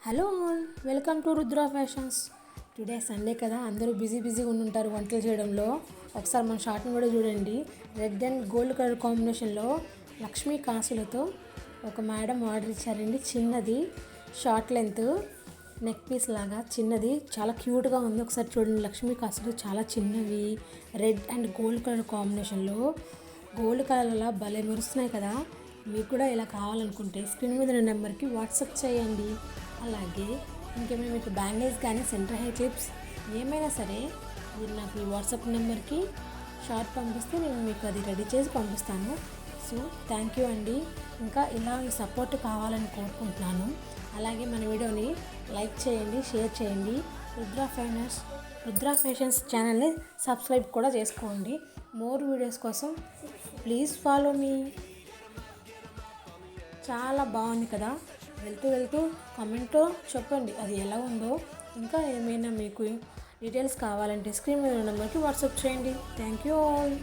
Hello all, welcome to Rudra fashions. Today Sunday కదా, అందరూ బిజీగా ఉంటారు వంటలు చేయడంలో. ఒకసారి మన షార్ట్ని కూడా చూడండి. రెడ్ అండ్ గోల్డ్ కలర్ కాంబినేషన్లో లక్ష్మీ కాసులతో ఒక మేడం ఆర్డర్ ఇచ్చారండి. చిన్నది షార్ట్ లెంత్ నెక్ పీస్ లాగా చిన్నది, చాలా క్యూట్గా ఉంది. ఒకసారి చూడండి, లక్ష్మీ కాసులు చాలా చిన్నవి, రెడ్ అండ్ గోల్డ్ కలర్ కాంబినేషన్లో. గోల్డ్ కలర్లా భలే మెరుస్తున్నాయి కదా. మీకు కూడా ఇలా కావాలనుకుంటే స్క్రీన్ మీద ఉన్న నెంబర్కి వాట్సాప్ చేయండి. అలాగే ఇంకేమైనా మీకు బ్యాంగిల్స్ కానీ సెంటర్ హెయిర్ క్లిప్స్ ఏమైనా సరే మీరు నాకు ఈ వాట్సాప్ నెంబర్కి షార్ట్ పంపిస్తే నేను మీకు అది రెడీ చేసి పంపిస్తాను. సో థ్యాంక్ యూ అండి. ఇంకా ఇలా ఈ సపోర్ట్ కావాలని కోరుకుంటున్నాను. అలాగే మన వీడియోని లైక్ చేయండి, షేర్ చేయండి. రుద్ర ఫ్యాషన్స్ ఛానల్ని సబ్స్క్రైబ్ కూడా చేసుకోండి. మోర్ వీడియోస్ కోసం ప్లీజ్ ఫాలో మీ. చాలా బాగుంది కదా. వెళ్తూ కామెంట్లో చెప్పండి అది ఎలా ఉందో. ఇంకా ఏమైనా మీకు డీటెయిల్స్ కావాలంటే స్క్రీన్ మీద నెంబర్కి వాట్సాప్ చేయండి. Thank you all.